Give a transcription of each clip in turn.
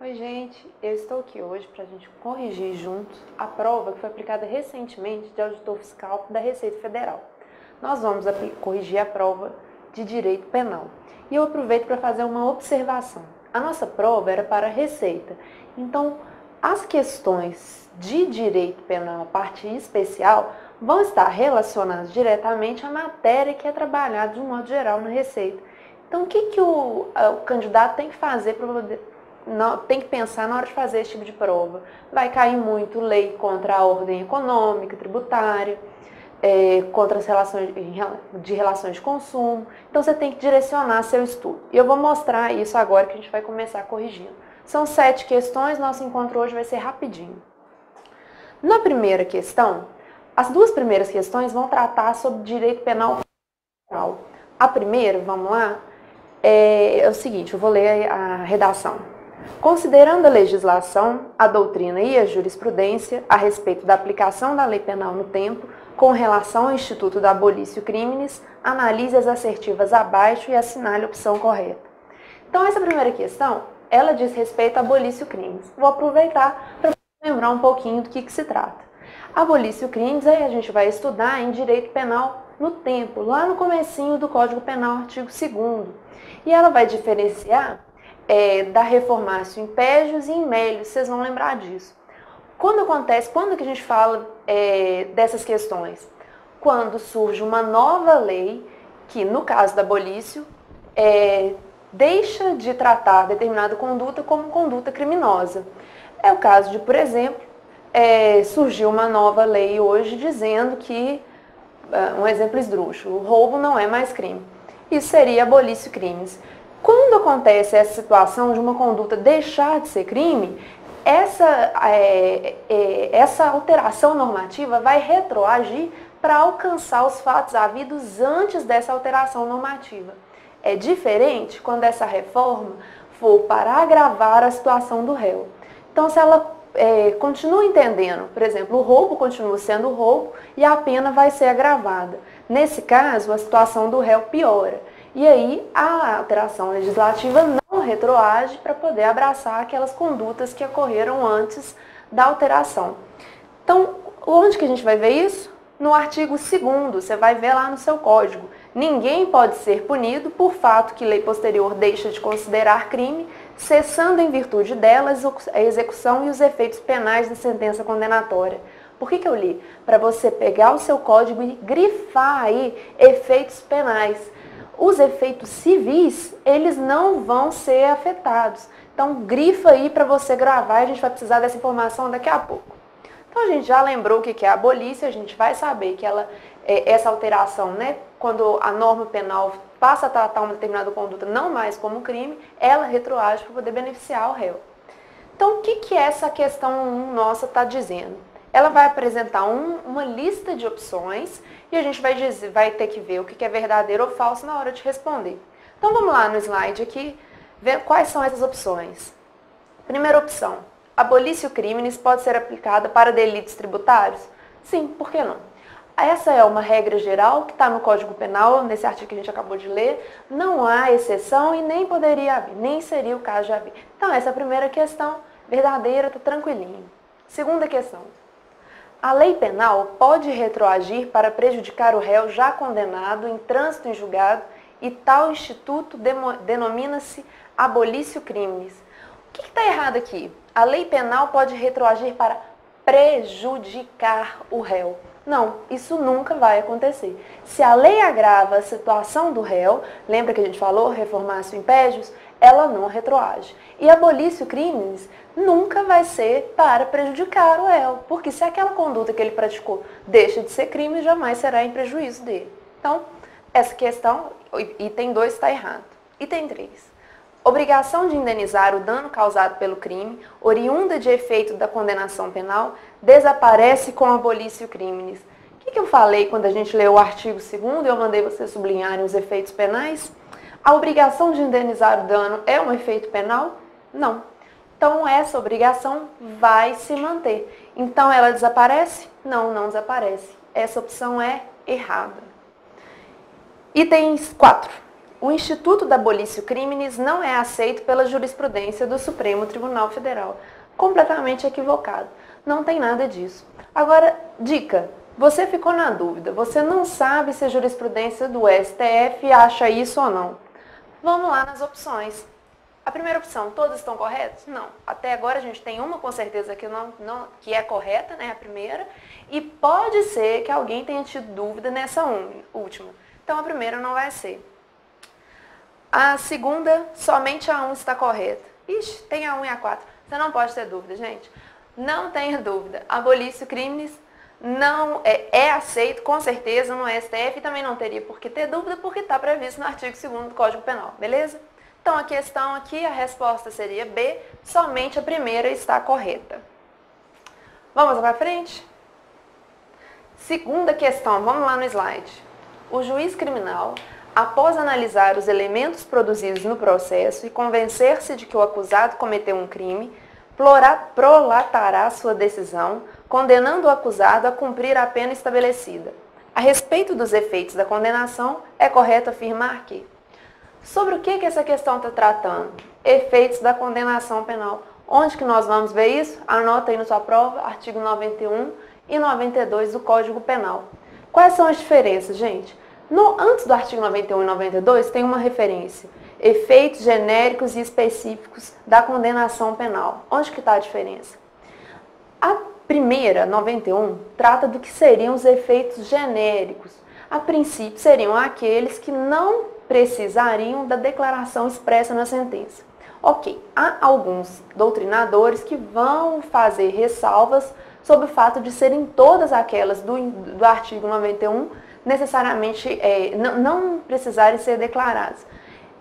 Oi, gente, eu estou aqui hoje para a gente corrigir juntos a prova que foi aplicada recentemente de auditor fiscal da Receita Federal. Nós vamos corrigir a prova de Direito Penal. E eu aproveito para fazer uma observação. A nossa prova era para Receita, então as questões de Direito Penal, parte especial, vão estar relacionadas diretamente à matéria que é trabalhada de um modo geral na Receita. Então, o que o candidato tem que fazer para poder tem que pensar na hora de fazer esse tipo de prova? Vai cair muito lei contra a ordem econômica, tributária, contra as relações de consumo. Então você tem que direcionar seu estudo. E eu vou mostrar isso agora que a gente vai começar corrigindo. São 7 questões, nosso encontro hoje vai ser rapidinho. Na primeira questão, as 2 primeiras questões vão tratar sobre direito penal federal. A primeira, vamos lá, é o seguinte, eu vou ler a redação. Considerando a legislação, a doutrina e a jurisprudência a respeito da aplicação da lei penal no tempo, com relação ao Instituto da Abolício Criminis, analise as assertivas abaixo e assinale a opção correta. Então, essa primeira questão, ela diz respeito a Abolício Criminis. Vou aproveitar para lembrar um pouquinho do que se trata. Abolício Criminis, aí a gente vai estudar em Direito Penal no tempo, lá no comecinho do Código Penal, artigo 2º. E ela vai diferenciar da reformácio em pégios e em mélios, vocês vão lembrar disso. Quando que a gente fala dessas questões? Quando surge uma nova lei, que no caso da abolício, deixa de tratar determinada conduta como conduta criminosa. É o caso de, por exemplo, surgiu uma nova lei hoje dizendo que, um exemplo esdrúxulo, o roubo não é mais crime. Isso seria abolício crimes. Quando acontece essa situação de uma conduta deixar de ser crime, essa alteração normativa vai retroagir para alcançar os fatos havidos antes dessa alteração normativa. É diferente quando essa reforma for para agravar a situação do réu. Então, se ela continua entendendo, por exemplo, o roubo continua sendo roubo e a pena vai ser agravada. Nesse caso, a situação do réu piora. E aí, a alteração legislativa não retroage para poder abraçar aquelas condutas que ocorreram antes da alteração. Então, onde que a gente vai ver isso? No artigo 2º, você vai ver lá no seu código. Ninguém pode ser punido por fato que lei posterior deixa de considerar crime, cessando em virtude dela a execução e os efeitos penais da sentença condenatória. Por que eu li? Para você pegar o seu código e grifar aí efeitos penais. Os efeitos civis, eles não vão ser afetados. Então, grifa aí para você gravar, a gente vai precisar dessa informação daqui a pouco. Então, a gente já lembrou o que é a abolício, a gente vai saber que essa alteração, né, quando a norma penal passa a tratar uma determinada conduta não mais como crime, ela retroage para poder beneficiar o réu. Então, o que essa questão nossa está dizendo? Ela vai apresentar uma lista de opções e a gente vai ter que ver o que é verdadeiro ou falso na hora de responder. Então vamos lá no slide aqui, ver quais são essas opções. Primeira opção, abolício criminis pode ser aplicada para delitos tributários? Sim, por que não? Essa é uma regra geral que está no Código Penal, nesse artigo que a gente acabou de ler, não há exceção e nem poderia haver, nem seria o caso de haver. Então essa é a primeira questão, verdadeira, está tranquilinho. Segunda questão. A lei penal pode retroagir para prejudicar o réu já condenado em trânsito em julgado e tal instituto denomina-se abolício criminis. O que está errado aqui? A lei penal pode retroagir para prejudicar o réu. Não, isso nunca vai acontecer. Se a lei agrava a situação do réu, lembra que a gente falou, reformácio impédios, ela não retroage. E abolício crimes nunca vai ser para prejudicar o réu, porque se aquela conduta que ele praticou deixa de ser crime, jamais será em prejuízo dele. Então, essa questão, item 2 está errado. Item 3. Obrigação de indenizar o dano causado pelo crime, oriunda de efeito da condenação penal, desaparece com abolício criminis. O que eu falei quando a gente leu o artigo 2º e eu mandei vocês sublinharem os efeitos penais? A obrigação de indenizar o dano é um efeito penal? Não. Então, essa obrigação vai se manter. Então, ela desaparece? Não, não desaparece. Essa opção é errada. Item 4. O Instituto da Abolitio Criminis não é aceito pela jurisprudência do Supremo Tribunal Federal. Completamente equivocado. Não tem nada disso. Agora, dica. Você ficou na dúvida. Você não sabe se a jurisprudência do STF acha isso ou não. Vamos lá nas opções. A primeira opção, todas estão corretas? Não. Até agora a gente tem uma com certeza que é correta, né, a primeira, e pode ser que alguém tenha tido dúvida nessa última. Então a primeira não vai ser. A segunda, somente a 1 está correta. Ixi, tem a 1 e a 4. Você não pode ter dúvida, gente. Não tenha dúvida. Abolitio criminis não é aceito, com certeza, no STF, e também não teria por que ter dúvida, porque está previsto no artigo 2º do Código Penal, beleza? Então, a questão aqui, a resposta seria B, somente a primeira está correta. Vamos para frente? Segunda questão, vamos lá no slide. O juiz criminal, após analisar os elementos produzidos no processo e convencer-se de que o acusado cometeu um crime, prolatará sua decisão, condenando o acusado a cumprir a pena estabelecida. A respeito dos efeitos da condenação, é correto afirmar que... Sobre o que essa questão está tratando? Efeitos da condenação penal. Onde que nós vamos ver isso? Anota aí na sua prova, artigo 91 e 92 do Código Penal. Quais são as diferenças, gente? Antes do artigo 91 e 92 tem uma referência. Efeitos genéricos e específicos da condenação penal. Onde que está a diferença? A primeira, 91, trata do que seriam os efeitos genéricos. A princípio, seriam aqueles que não precisariam da declaração expressa na sentença. Ok, há alguns doutrinadores que vão fazer ressalvas sobre o fato de serem todas aquelas do artigo 91 necessariamente não precisarem ser declaradas.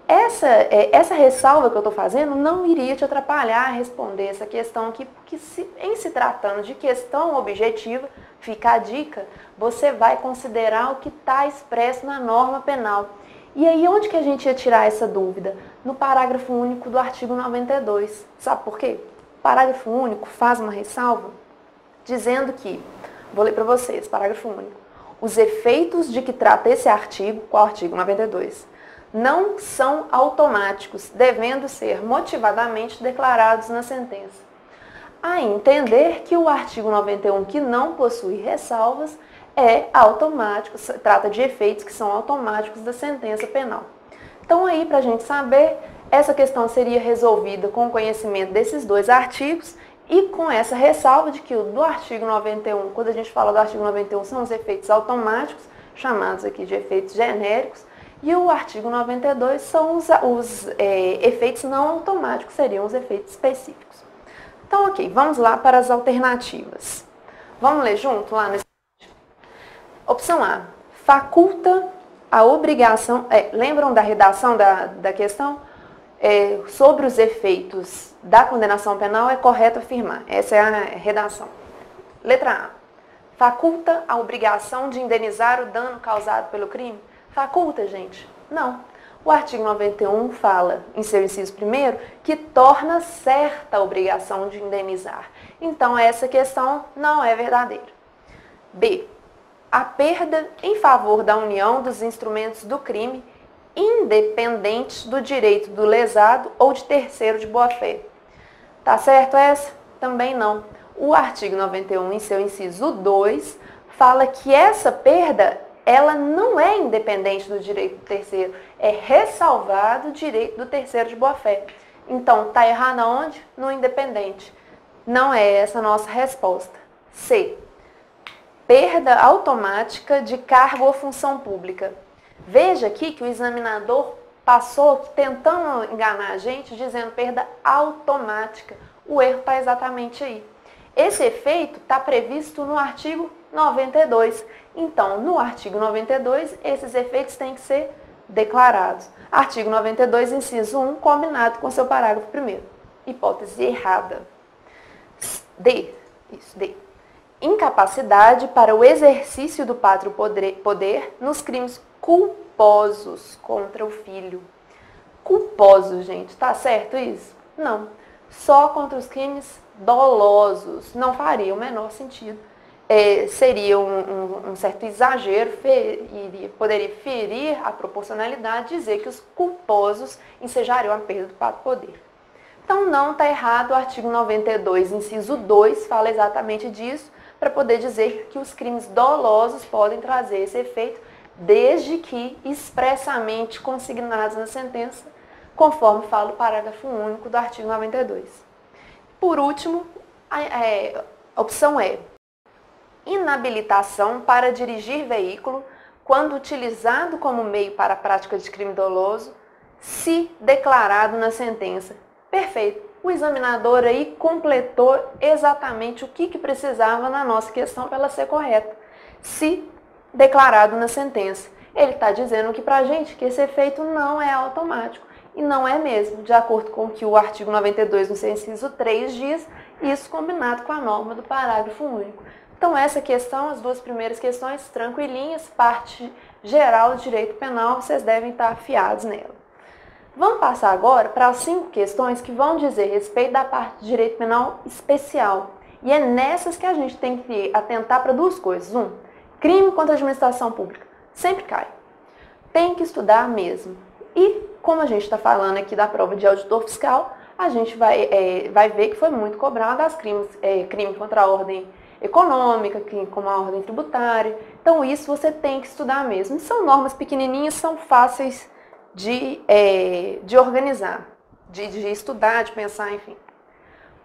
Essa ressalva que eu estou fazendo não iria te atrapalhar a responder essa questão aqui, porque em se tratando de questão objetiva, fica a dica, você vai considerar o que está expresso na norma penal. E aí, onde que a gente ia tirar essa dúvida? No parágrafo único do artigo 92. Sabe por quê? O parágrafo único faz uma ressalva dizendo que, vou ler para vocês, parágrafo único, os efeitos de que trata esse artigo, qual artigo? 92, não são automáticos, devendo ser motivadamente declarados na sentença. A entender que o artigo 91, que não possui ressalvas, é automático, trata de efeitos que são automáticos da sentença penal. Então aí, para a gente saber, essa questão seria resolvida com o conhecimento desses dois artigos e com essa ressalva de que o do artigo 91, quando a gente fala do artigo 91, são os efeitos automáticos, chamados aqui de efeitos genéricos, e o artigo 92 são os efeitos não automáticos, seriam os efeitos específicos. Então, ok, vamos lá para as alternativas. Vamos ler junto lá nesse... Opção A, faculta a obrigação... lembram da redação da questão? Sobre os efeitos da condenação penal, é correto afirmar. Essa é a redação. Letra A, faculta a obrigação de indenizar o dano causado pelo crime? Faculta, gente? Não. O artigo 91 fala, em seu inciso 1º, que torna certa a obrigação de indenizar. Então, essa questão não é verdadeira. B, a perda em favor da união dos instrumentos do crime, independente do direito do lesado ou de terceiro de boa-fé. Tá certo essa? Também não. O artigo 91, em seu inciso 2, fala que essa perda, ela não é independente do direito do terceiro, é ressalvado o direito do terceiro de boa-fé. Então, tá errado aonde? No independente. Não é essa a nossa resposta. C, perda automática de cargo ou função pública. Veja aqui que o examinador passou tentando enganar a gente, dizendo perda automática. O erro está exatamente aí. Esse efeito está previsto no artigo 92. Então, no artigo 92, esses efeitos têm que ser declarados. Artigo 92, inciso 1, combinado com seu parágrafo 1º. Hipótese errada. D. Isso, D. Incapacidade para o exercício do pátrio poder nos crimes culposos contra o filho. Culposos, gente, tá certo isso? Não. Só contra os crimes dolosos. Não faria o menor sentido seria um certo exagero, poderia ferir a proporcionalidade, dizer que os culposos ensejariam a perda do poder. Então, não está errado, o artigo 92, inciso 2, fala exatamente disso, para poder dizer que os crimes dolosos podem trazer esse efeito, desde que expressamente consignados na sentença, conforme fala o parágrafo único do artigo 92. Por último, a opção E. Inabilitação para dirigir veículo quando utilizado como meio para a prática de crime doloso, se declarado na sentença. Perfeito. O examinador aí completou exatamente o que precisava na nossa questão para ela ser correta. Se declarado na sentença. Ele está dizendo aqui para a gente que esse efeito não é automático. E não é mesmo, de acordo com o que o artigo 92, no seu inciso 3, diz, isso combinado com a norma do parágrafo único. Então, essa questão, as duas primeiras questões, tranquilinhas, parte geral do direito penal, vocês devem estar afiados nela. Vamos passar agora para as 5 questões que vão dizer respeito da parte de direito penal especial. E é nessas que a gente tem que atentar para 2 coisas. 1, crime contra a administração pública. Sempre cai. Tem que estudar mesmo. E, como a gente está falando aqui da prova de auditor fiscal, a gente vai ver que foi muito cobrado as crime contra a ordem econômica, como a ordem tributária. Então, isso você tem que estudar mesmo. São normas pequenininhas, são fáceis de organizar, de estudar, de pensar, enfim.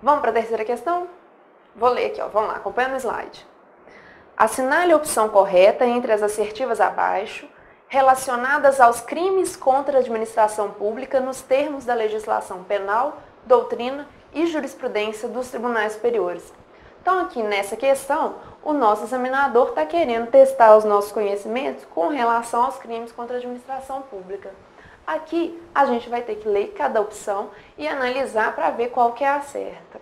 Vamos para a terceira questão? Vou ler aqui, ó. Vamos lá, acompanha no slide. Assinale a opção correta entre as assertivas abaixo, relacionadas aos crimes contra a administração pública nos termos da legislação penal, doutrina e jurisprudência dos tribunais superiores. Então, aqui nessa questão, o nosso examinador está querendo testar os nossos conhecimentos com relação aos crimes contra a administração pública. Aqui, a gente vai ter que ler cada opção e analisar para ver qual que é a certa.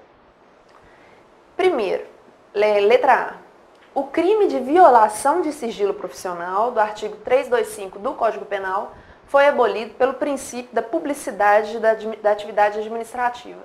Primeiro, letra A. O crime de violação de sigilo profissional, do artigo 325 do Código Penal, foi abolido pelo princípio da publicidade da atividade administrativa,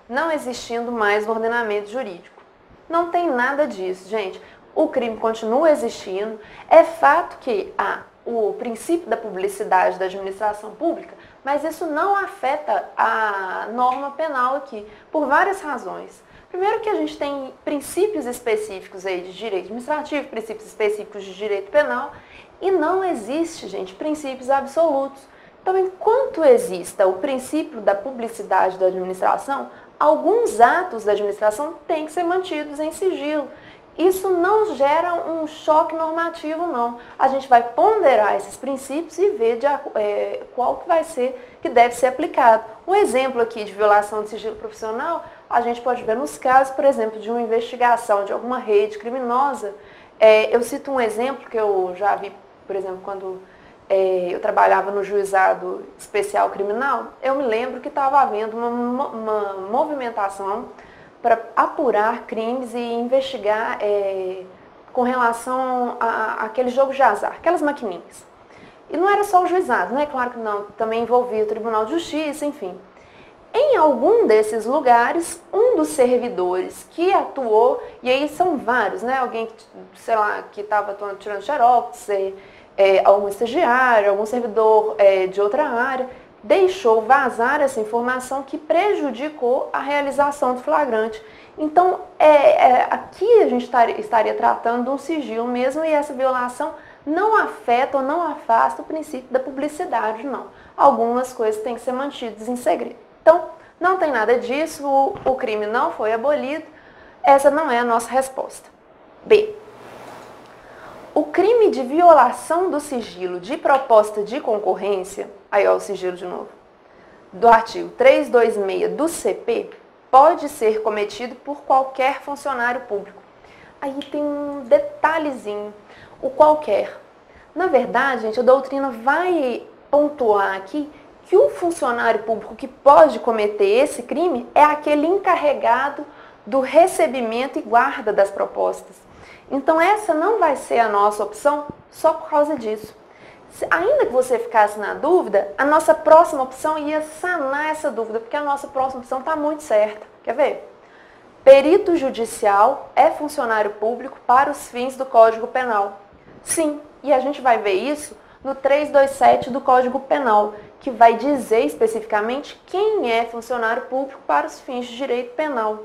não existindo mais no ordenamento jurídico. Não tem nada disso, gente. O crime continua existindo. É fato que há o princípio da publicidade da administração pública, mas isso não afeta a norma penal aqui, por várias razões. Primeiro que a gente tem princípios específicos aí de direito administrativo, princípios específicos de direito penal, e não existe, gente, princípios absolutos. Então, enquanto exista o princípio da publicidade da administração, alguns atos da administração têm que ser mantidos em sigilo. Isso não gera um choque normativo, não. A gente vai ponderar esses princípios e ver qual que vai ser, que deve ser aplicado. Um exemplo aqui de violação de sigilo profissional, a gente pode ver nos casos, por exemplo, de uma investigação de alguma rede criminosa. Eu cito um exemplo que eu já vi, por exemplo, quando eu trabalhava no juizado especial criminal. Eu me lembro que estava havendo uma movimentação para apurar crimes e investigar com relação àquele jogo de azar, aquelas maquininhas. E não era só o juizado, né? Claro que não, também envolvia o Tribunal de Justiça, enfim. Em algum desses lugares, um dos servidores que atuou, e aí são vários, né? Alguém, sei lá, que estava tirando xerox, algum estagiário, algum servidor de outra área, deixou vazar essa informação que prejudicou a realização do flagrante. Então, aqui a gente estaria tratando de um sigilo mesmo, e essa violação não afeta ou não afasta o princípio da publicidade, não. Algumas coisas têm que ser mantidas em segredo. Então, não tem nada disso, o crime não foi abolido, essa não é a nossa resposta. B. O crime de violação do sigilo de proposta de concorrência, aí ó, o sigilo de novo, do artigo 326 do CP, pode ser cometido por qualquer funcionário público. Aí tem um detalhezinho, o qualquer. Na verdade, gente, a doutrina vai pontuar aqui que o funcionário público que pode cometer esse crime é aquele encarregado do recebimento e guarda das propostas. Então, essa não vai ser a nossa opção só por causa disso. Ainda que você ficasse na dúvida, a nossa próxima opção ia sanar essa dúvida, porque a nossa próxima opção está muito certa. Quer ver? Perito judicial é funcionário público para os fins do Código Penal. Sim, e a gente vai ver isso no 327 do Código Penal, que vai dizer especificamente quem é funcionário público para os fins de direito penal.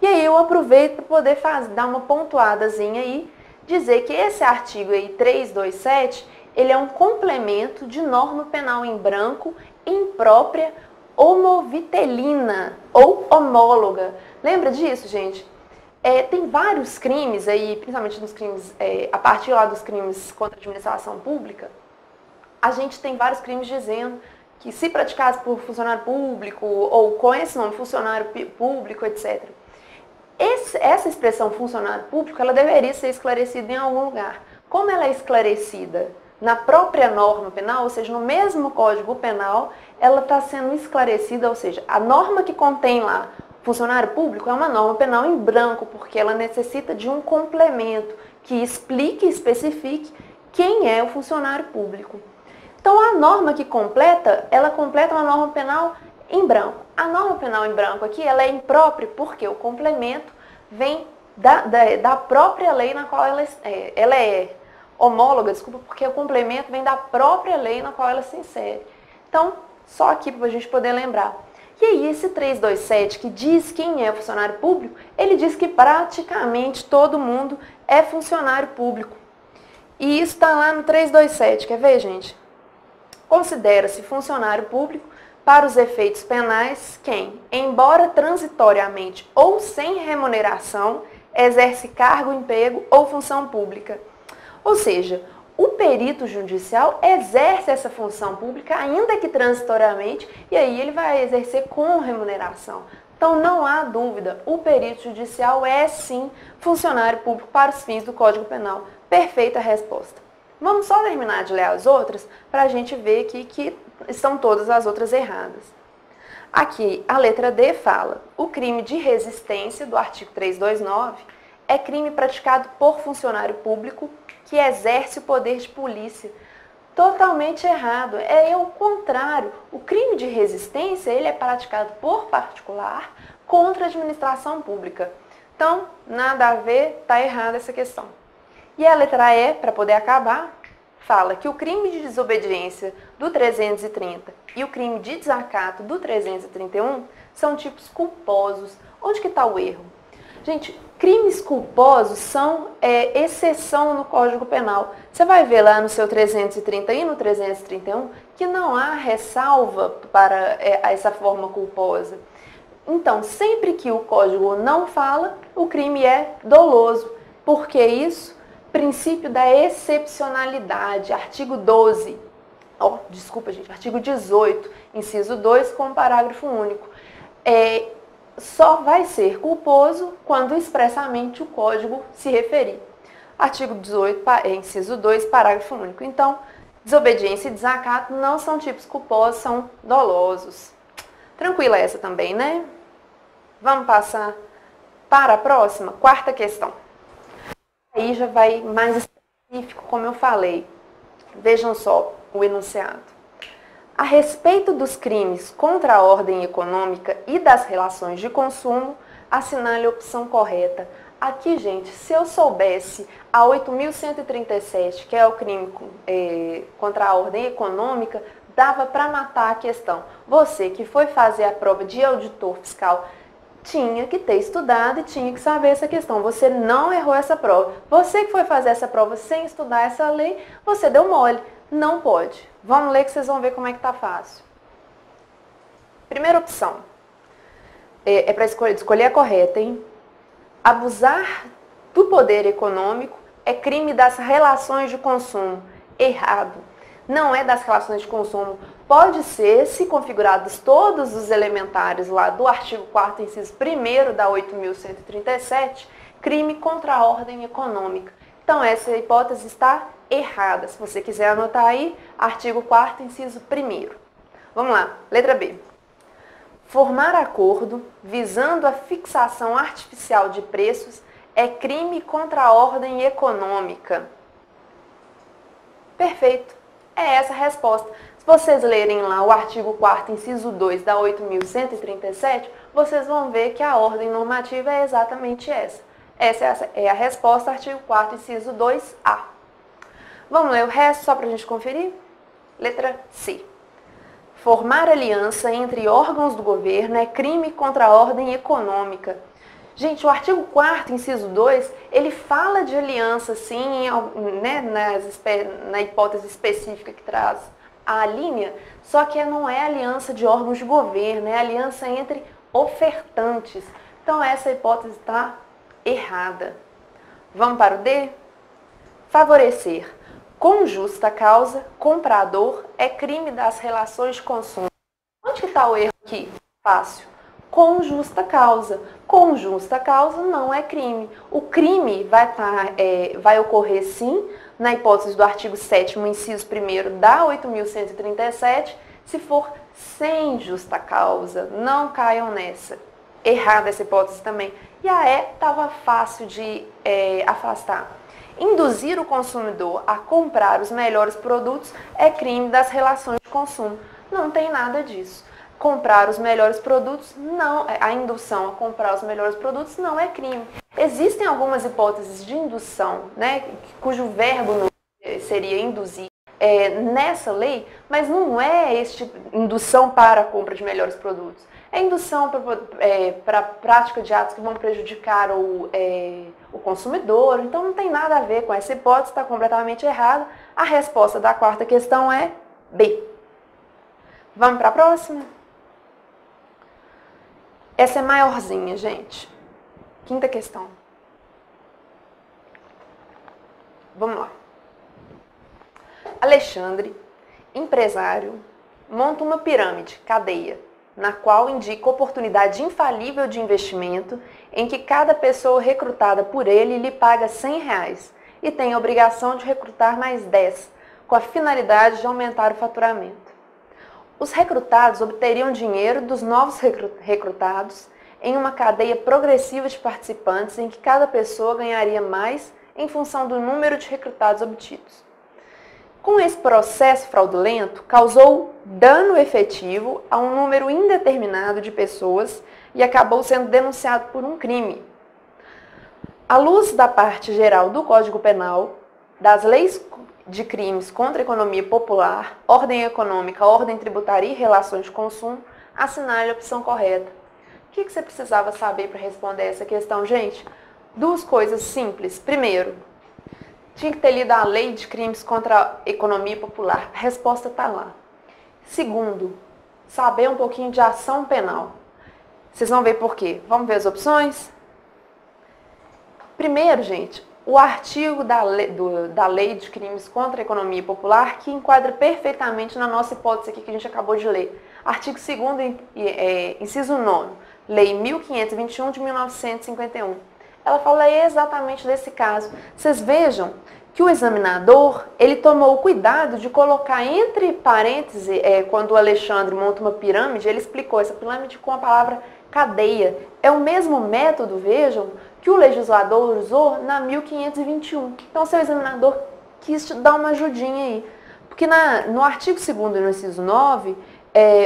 E aí eu aproveito para poder dar uma pontuadazinha aí, dizer que esse artigo aí, 327, ele é um complemento de norma penal em branco, imprópria, homovitelina ou homóloga. Lembra disso, gente? Tem vários crimes aí, principalmente nos crimes, a partir lá dos crimes contra a administração pública, a gente tem vários crimes dizendo que se praticados por funcionário público ou com esse nome, funcionário público, etc. Essa expressão funcionário público, ela deveria ser esclarecida em algum lugar. Como ela é esclarecida na própria norma penal, ou seja, no mesmo Código Penal, ela está sendo esclarecida, ou seja, a norma que contém lá funcionário público é uma norma penal em branco, porque ela necessita de um complemento que explique e especifique quem é o funcionário público. Então, a norma que completa, ela completa uma norma penal em branco. A norma penal em branco aqui, ela é imprópria porque o complemento vem da própria lei na qual ela é homóloga, desculpa, porque o complemento vem da própria lei na qual ela se insere. Então, só aqui para a gente poder lembrar. E aí, esse 327 que diz quem é funcionário público, ele diz que praticamente todo mundo é funcionário público. E isso está lá no 327, quer ver, gente? Considera-se funcionário público para os efeitos penais quem, embora transitoriamente ou sem remuneração, exerce cargo, emprego ou função pública. Ou seja, o perito judicial exerce essa função pública, ainda que transitoriamente, e aí ele vai exercer com remuneração. Então não há dúvida, o perito judicial é sim funcionário público para os fins do Código Penal. Perfeita resposta. Vamos só terminar de ler as outras para a gente ver aqui que estão todas as outras erradas. Aqui, a letra D fala: o crime de resistência do artigo 329 é crime praticado por funcionário público que exerce o poder de polícia. Totalmente errado. É o contrário. O crime de resistência, ele é praticado por particular contra a administração pública. Então, nada a ver, está errada essa questão. E a letra E, para poder acabar, fala que o crime de desobediência do 330 e o crime de desacato do 331 são tipos culposos. Onde que está o erro? Gente, crimes culposos são exceção no Código Penal. Você vai ver lá no seu 330 e no 331 que não há ressalva para essa forma culposa. Então, sempre que o Código não fala, o crime é doloso. Por que isso? Princípio da excepcionalidade, artigo 12. Artigo 18, inciso 2, com o parágrafo único. Só vai ser culposo quando expressamente o Código se referir. Artigo 18, inciso 2, parágrafo único. Então, desobediência e desacato não são tipos culposos, são dolosos. Tranquila essa também, né? Vamos passar para a próxima, quarta questão. Aí já vai mais específico, como eu falei. Vejam só o enunciado. A respeito dos crimes contra a ordem econômica e das relações de consumo, assinale a opção correta. Aqui, gente, se eu soubesse a 8.137, que é o crime contra a ordem econômica, dava para matar a questão. Você que foi fazer a prova de auditor fiscal tinha que ter estudado e tinha que saber essa questão. Você não errou essa prova. Você que foi fazer essa prova sem estudar essa lei, você deu mole. Não pode. Vamos ler que vocês vão ver como é que tá fácil. Primeira opção. É para escolher a correta, hein? Abusar do poder econômico é crime das relações de consumo. Errado. Não é das relações de consumo. Pode ser, se configurados todos os elementares lá do artigo 4º, inciso 1º da 8.137, crime contra a ordem econômica. Então, essa hipótese está errada. Se você quiser anotar aí, artigo 4º, inciso 1º. Vamos lá, letra B. Formar acordo visando a fixação artificial de preços é crime contra a ordem econômica. Perfeito. É essa a resposta. Se vocês lerem lá o artigo 4º, inciso 2 da 8.137, vocês vão ver que a ordem normativa é exatamente essa. Essa é a resposta, artigo 4º, inciso 2A. Vamos ler o resto só para a gente conferir? Letra C. Formar aliança entre órgãos do governo é crime contra a ordem econômica. Gente, o artigo 4º, inciso 2, ele fala de aliança, sim, né, na hipótese específica que traz a linha, só que não é aliança de órgãos de governo, é aliança entre ofertantes. Então, essa hipótese está errada. Vamos para o D? Favorecer. Com justa causa, comprador é crime das relações de consumo. Onde que está o erro aqui? Fácil. Com justa causa. Com justa causa não é crime. O crime vai ocorrer sim, na hipótese do artigo 7º, inciso 1º da 8.137, se for sem justa causa. Não caiam nessa. Errada essa hipótese também. E a E estava fácil de afastar. Induzir o consumidor a comprar os melhores produtos é crime das relações de consumo. Não tem nada disso. Comprar os melhores produtos, não, a indução a comprar os melhores produtos não é crime. Existem algumas hipóteses de indução, né, cujo verbo seria induzir nessa lei, mas não é indução para a compra de melhores produtos. É indução para a prática de atos que vão prejudicar o consumidor. Então não tem nada a ver com essa hipótese, está completamente errada. A resposta da quarta questão é B. Vamos para a próxima? Essa é maiorzinha, gente. Quinta questão. Vamos lá. Alexandre, empresário, monta uma pirâmide, cadeia, na qual indica oportunidade infalível de investimento em que cada pessoa recrutada por ele lhe paga R$100 e tem a obrigação de recrutar mais 10, com a finalidade de aumentar o faturamento. Os recrutados obteriam dinheiro dos novos recrutados em uma cadeia progressiva de participantes em que cada pessoa ganharia mais em função do número de recrutados obtidos. Com esse processo fraudulento, causou dano efetivo a um número indeterminado de pessoas e acabou sendo denunciado por um crime. À luz da parte geral do Código Penal, das leis de crimes contra a economia popular, ordem econômica, ordem tributária e relações de consumo, assinale a opção correta. O que você precisava saber para responder essa questão, gente? Duas coisas simples. Primeiro, tinha que ter lido a lei de crimes contra a economia popular. A resposta está lá. Segundo, saber um pouquinho de ação penal. Vocês vão ver por quê. Vamos ver as opções? Primeiro, gente, o artigo da lei de crimes contra a economia popular que enquadra perfeitamente na nossa hipótese aqui que a gente acabou de ler. Artigo 2º, inciso 9º, Lei 1521 de 1951. Ela fala exatamente desse caso. Vocês vejam que o examinador, ele tomou o cuidado de colocar entre parênteses, quando o Alexandre monta uma pirâmide, ele explicou essa pirâmide com a palavra cadeia. É o mesmo método, vejam, que o legislador usou na 1521. Então, seu examinador quis te dar uma ajudinha aí. Porque no artigo 2º, no inciso 9,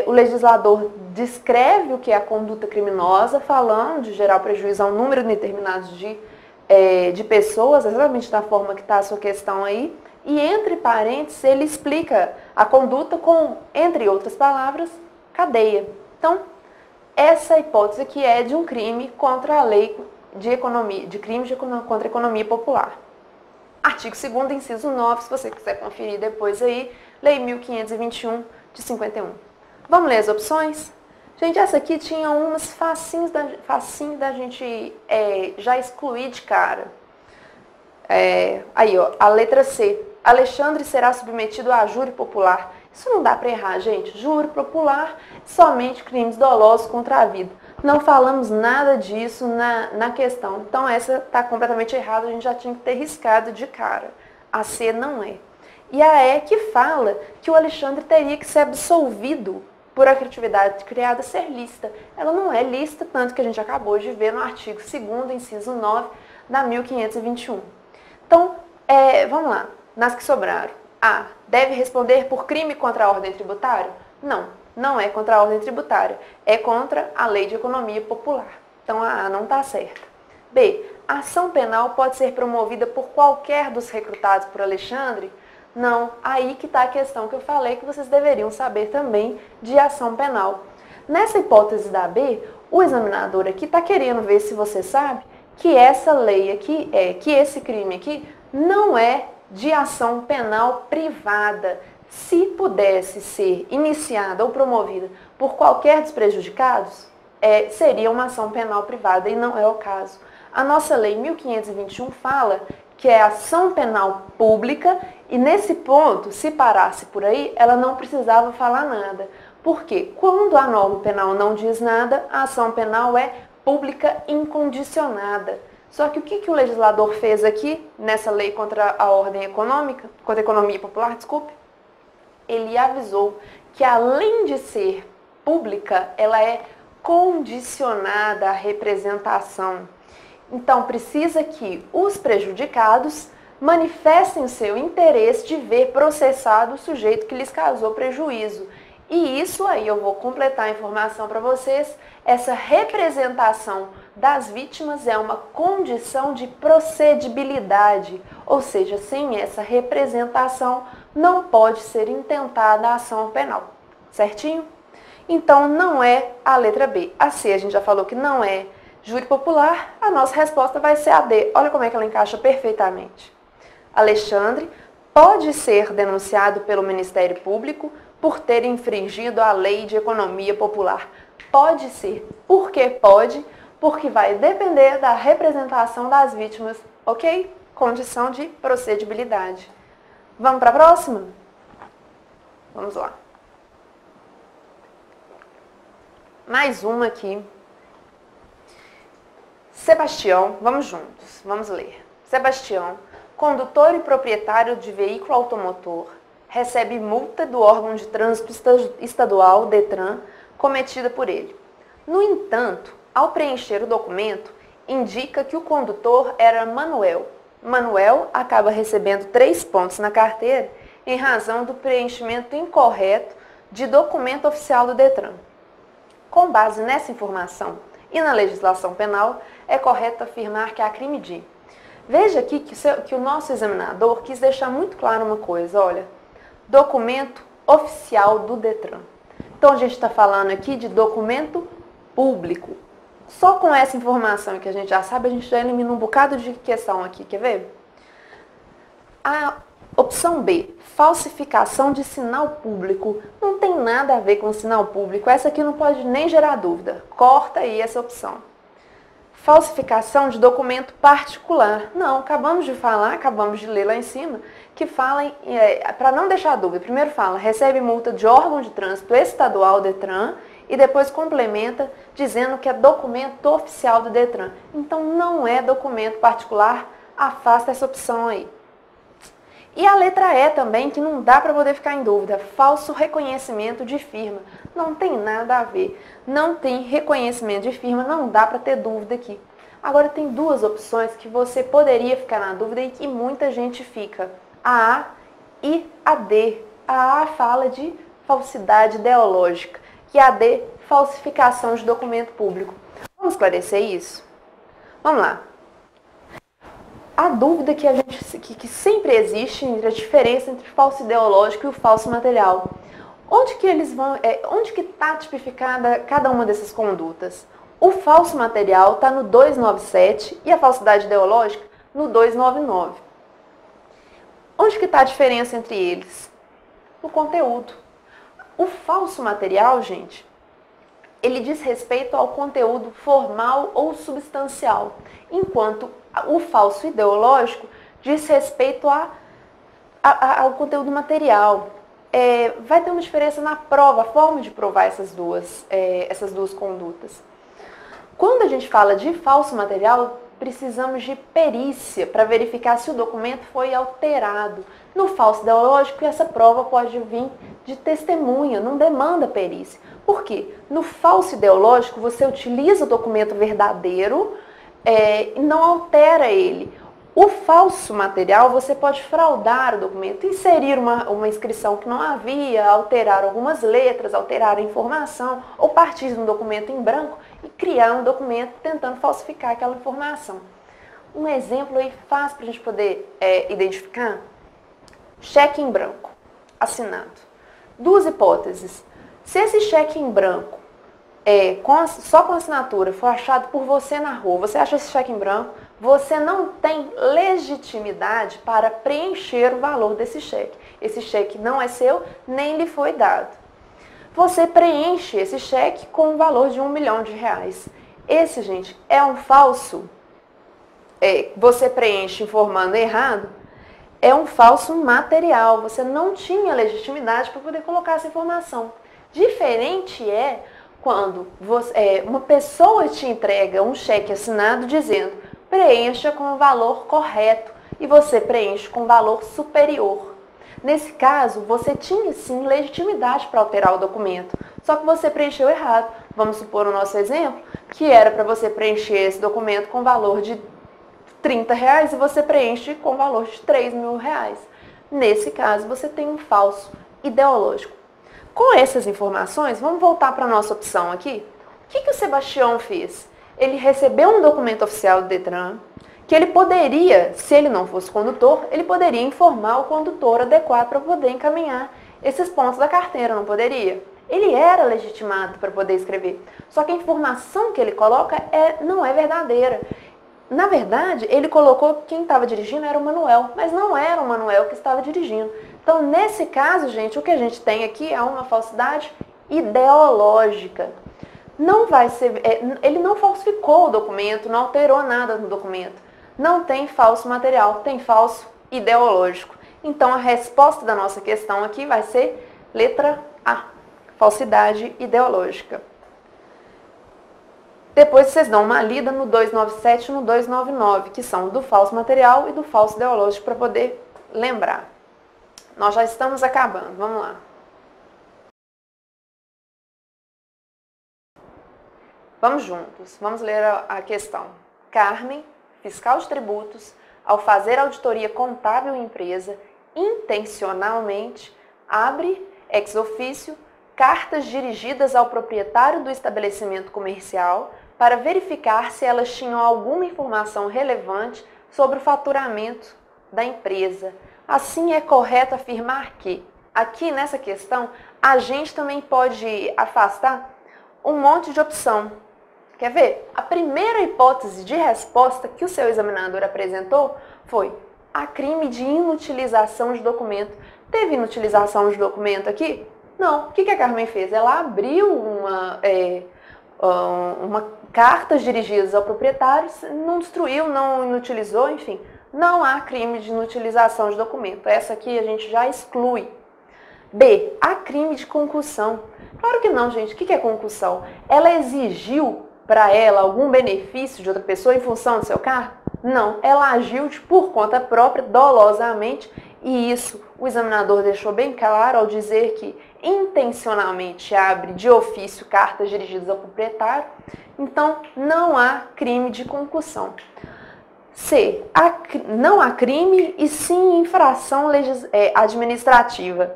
o legislador descreve o que é a conduta criminosa, falando de gerar prejuízo a um número determinado de pessoas, exatamente da forma que está a sua questão aí, e entre parênteses ele explica a conduta com, entre outras palavras, cadeia. Então, essa hipótese aqui é de um crime contra a lei de crimes contra a economia popular. Artigo 2º, inciso 9, se você quiser conferir depois aí, Lei 1521 de 51. Vamos ler as opções? Gente, essa aqui tinha umas facinho da gente já excluir de cara. Aí, ó, a letra C. Alexandre será submetido a júri popular. Isso não dá para errar, gente. Júri popular, somente crimes dolosos contra a vida. Não falamos nada disso na questão. Então, essa está completamente errada, a gente já tinha que ter riscado de cara. A C não é. E a E que fala que o Alexandre teria que ser absolvido por a atividade criada ser lícita. Ela não é lícita, tanto que a gente acabou de ver no artigo 2º, inciso 9, da 1521. Então, vamos lá, nas que sobraram. A. Deve responder por crime contra a ordem tributária? Não, não é contra a ordem tributária. É contra a Lei de Economia Popular. Então a A não está certa. B. A ação penal pode ser promovida por qualquer dos recrutados por Alexandre? Não, aí que está a questão que eu falei que vocês deveriam saber também de ação penal. Nessa hipótese da B, o examinador aqui está querendo ver se você sabe que essa lei aqui, que esse crime aqui não é de ação penal privada. Se pudesse ser iniciada ou promovida por qualquer dos prejudicados, seria uma ação penal privada e não é o caso. A nossa lei 1521 fala que é ação penal pública e nesse ponto, se parasse por aí, ela não precisava falar nada. Porque quando a norma penal não diz nada, a ação penal é pública incondicionada. Só que o que o legislador fez aqui, nessa lei contra a ordem econômica, contra a economia popular, desculpe? Ele avisou que além de ser pública, ela é condicionada à representação. Então, precisa que os prejudicados manifestem o seu interesse de ver processado o sujeito que lhes causou prejuízo. E isso aí eu vou completar a informação para vocês. Essa representação das vítimas é uma condição de procedibilidade, ou seja, sem essa representação não pode ser intentada a ação penal, certinho? Então não é a letra B. A C a gente já falou que não é júri popular, a nossa resposta vai ser a D. Olha como é que ela encaixa perfeitamente. Alexandre pode ser denunciado pelo Ministério Público por ter infringido a Lei de Economia Popular. Pode ser. Por que pode? Porque vai depender da representação das vítimas, ok? Condição de procedibilidade. Vamos para a próxima? Vamos lá. Mais uma aqui. Sebastião, vamos juntos, vamos ler. Sebastião, condutor e proprietário de veículo automotor, recebe multa do órgão de trânsito estadual, DETRAN, cometida por ele. No entanto, ao preencher o documento, indica que o condutor era Manuel. Manuel acaba recebendo 3 pontos na carteira em razão do preenchimento incorreto de documento oficial do DETRAN. Com base nessa informação e na legislação penal, é correto afirmar que há crime de... Veja aqui que o nosso examinador quis deixar muito claro uma coisa, olha, documento oficial do DETRAN. Então a gente está falando aqui de documento público. Só com essa informação que a gente já sabe, a gente já elimina um bocado de questão aqui, quer ver? A opção B, falsificação de sinal público, não tem nada a ver com sinal público, essa aqui não pode nem gerar dúvida, corta aí essa opção. Falsificação de documento particular, não, acabamos de falar, acabamos de ler lá em cima, que fala, para não deixar dúvida, primeiro fala, recebe multa de órgão de trânsito estadual DETRAN, e depois complementa dizendo que é documento oficial do DETRAN. Então não é documento particular, afasta essa opção aí. E a letra E também, que não dá para poder ficar em dúvida, falso reconhecimento de firma. Não tem nada a ver, não tem reconhecimento de firma, não dá para ter dúvida aqui. Agora tem 2 opções que você poderia ficar na dúvida e que muita gente fica. A A e a D. A A fala de falsidade ideológica e a D, falsificação de documento público. Vamos esclarecer isso? Vamos lá. A dúvida que sempre existe entre a diferença entre o falso ideológico e o falso material. Onde que está tipificada cada uma dessas condutas? O falso material está no 297 e a falsidade ideológica no 299. Onde que está a diferença entre eles? No conteúdo. O falso material, gente, ele diz respeito ao conteúdo formal ou substancial, enquanto o falso ideológico diz respeito ao conteúdo material. Vai ter uma diferença na prova, a forma de provar essas duas condutas. Quando a gente fala de falso material, precisamos de perícia para verificar se o documento foi alterado. No falso ideológico, essa prova pode vir de testemunha, não demanda perícia. Por quê? No falso ideológico, você utiliza o documento verdadeiro e não altera ele. O falso material, você pode fraudar o documento, inserir uma inscrição que não havia, alterar algumas letras, alterar a informação, ou partir de um documento em branco e criar um documento tentando falsificar aquela informação. Um exemplo aí fácil para a gente poder identificar: cheque em branco, assinado. Duas hipóteses. Se esse cheque em branco, só com assinatura, for achado por você na rua, você acha esse cheque em branco, você não tem legitimidade para preencher o valor desse cheque. Esse cheque não é seu, nem lhe foi dado. Você preenche esse cheque com o valor de R$1 milhão. Esse, gente, é um falso. Você preenche informando errado, é um falso material. Você não tinha legitimidade para poder colocar essa informação. Diferente é quando uma pessoa te entrega um cheque assinado dizendo: preencha com o valor correto, e você preenche com valor superior. Nesse caso, você tinha sim legitimidade para alterar o documento, só que você preencheu errado. Vamos supor o nosso exemplo, que era para você preencher esse documento com valor de R$30 e você preenche com valor de R$3.000. Nesse caso, você tem um falso ideológico. Com essas informações, vamos voltar para a nossa opção aqui. O que o Sebastião fez? Ele recebeu um documento oficial do Detran, que ele poderia, se ele não fosse condutor, ele poderia informar o condutor adequado para poder encaminhar esses pontos da carteira, não poderia? Ele era legitimado para poder escrever, só que a informação que ele coloca não é verdadeira. Na verdade, ele colocou que quem estava dirigindo era o Manuel, mas não era o Manuel que estava dirigindo. Então, nesse caso, gente, o que a gente tem aqui é uma falsidade ideológica. Não vai ser, ele não falsificou o documento, não alterou nada no documento. Não tem falso material, tem falso ideológico. Então, a resposta da nossa questão aqui vai ser letra A, falsidade ideológica. Depois vocês dão uma lida no 297 e no 299, que são do falso material e do falso ideológico, para poder lembrar. Nós já estamos acabando, vamos lá. Vamos juntos, vamos ler a questão. Carmen, fiscal de tributos, ao fazer auditoria contábil em empresa, intencionalmente abre, ex officio, cartas dirigidas ao proprietário do estabelecimento comercial para verificar se elas tinham alguma informação relevante sobre o faturamento da empresa. Assim, é correto afirmar que, aqui nessa questão, a gente também pode afastar um monte de opção. Quer ver? A primeira hipótese de resposta que o seu examinador apresentou foi: há crime de inutilização de documento. Teve inutilização de documento aqui? Não. O que a Carmen fez? Ela abriu uma cartas dirigidas ao proprietário, não destruiu, não inutilizou, enfim. Não há crime de inutilização de documento. Essa aqui a gente já exclui. B. Há crime de concussão. Claro que não, gente. O que é concussão? Ela exigiu para ela algum benefício de outra pessoa em função do seu cargo? Não. Ela agiu por conta própria, dolosamente, e isso o examinador deixou bem claro ao dizer que intencionalmente abre de ofício cartas dirigidas ao proprietário. Então, não há crime de concussão. C. Não há crime e sim infração administrativa.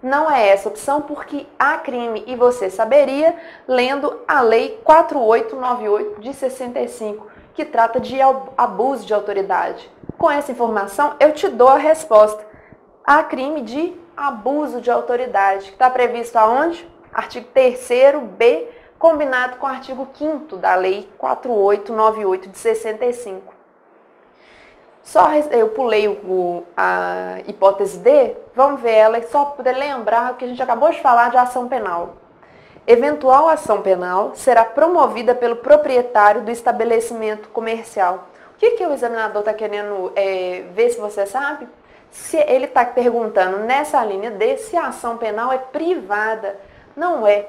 Não é essa opção porque há crime e você saberia lendo a Lei 4898 de 65, que trata de abuso de autoridade. Com essa informação, eu te dou a resposta. Há crime de abuso de autoridade, que está previsto aonde? Artigo 3º B, combinado com o artigo 5º da Lei 4898 de 65. Eu pulei a hipótese D, vamos ver ela só para poder lembrar que a gente acabou de falar de ação penal. Eventual ação penal será promovida pelo proprietário do estabelecimento comercial. O que o examinador está querendo ver se você sabe? Se ele está perguntando nessa linha D se a ação penal é privada. Não é.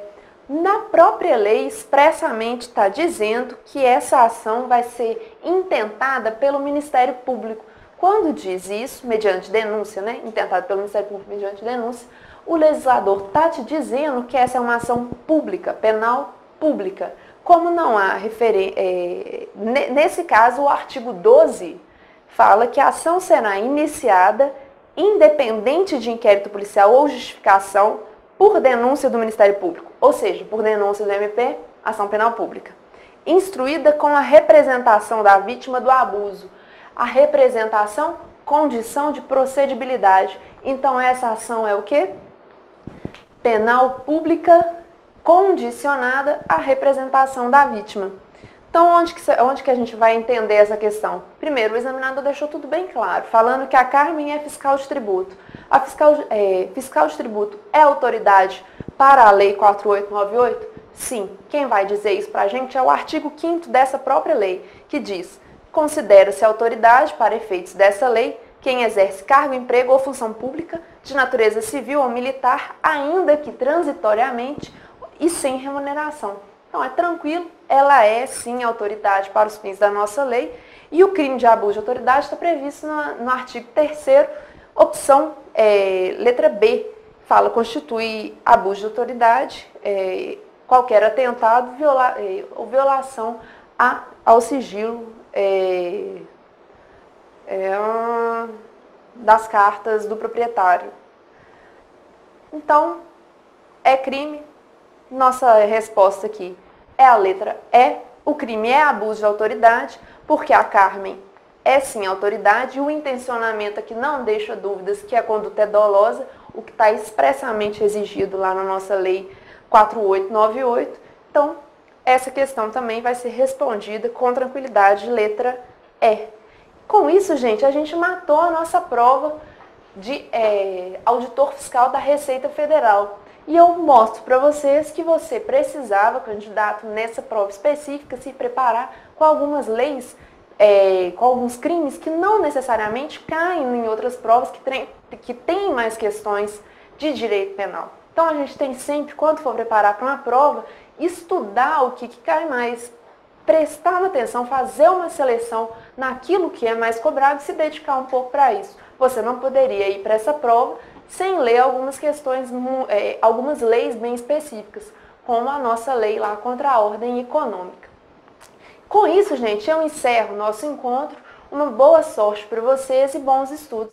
Na própria lei, expressamente está dizendo que essa ação vai ser intentada pelo Ministério Público. Quando diz isso, mediante denúncia, né? Intentada pelo Ministério Público mediante denúncia, o legislador está te dizendo que essa é uma ação pública, penal pública. Como não há referência, nesse caso o artigo 12 fala que a ação será iniciada independente de inquérito policial ou justificação por denúncia do Ministério Público, ou seja, por denúncia do MP, ação penal pública. Instruída com a representação da vítima do abuso. A representação, condição de procedibilidade. Então, essa ação é o quê? Penal pública condicionada à representação da vítima. Então, onde que a gente vai entender essa questão? Primeiro, o examinador deixou tudo bem claro, falando que a Carmen é fiscal de tributo. A fiscal de tributo é autoridade para a Lei 4898? Sim. Quem vai dizer isso para a gente é o artigo 5º dessa própria lei, que diz: considera-se autoridade para efeitos dessa lei quem exerce cargo, emprego ou função pública de natureza civil ou militar, ainda que transitoriamente e sem remuneração. Então, é tranquilo, ela é sim autoridade para os fins da nossa lei, e o crime de abuso de autoridade está previsto no artigo 3º, opção letra B, fala: constitui abuso de autoridade qualquer atentado ou violação ao sigilo das cartas do proprietário. Então, é crime. Nossa resposta aqui é a letra E. O crime é abuso de autoridade, porque a Carmen é sim autoridade, e o intencionamento aqui não deixa dúvidas que a conduta é dolosa, o que está expressamente exigido lá na nossa lei 4898. Então, essa questão também vai ser respondida com tranquilidade, letra E. Com isso, gente, a gente matou a nossa prova de auditor fiscal da Receita Federal. E eu mostro para vocês que você precisava, candidato, nessa prova específica, se preparar com algumas leis, com alguns crimes que não necessariamente caem em outras provas que têm mais questões de direito penal. Então, a gente tem sempre, quando for preparar para uma prova, estudar o que cai mais, prestar atenção, fazer uma seleção naquilo que é mais cobrado e se dedicar um pouco para isso. Você não poderia ir para essa prova sem ler algumas questões, algumas leis bem específicas, como a nossa lei lá contra a ordem econômica. Com isso, gente, eu encerro o nosso encontro. Uma boa sorte para vocês e bons estudos.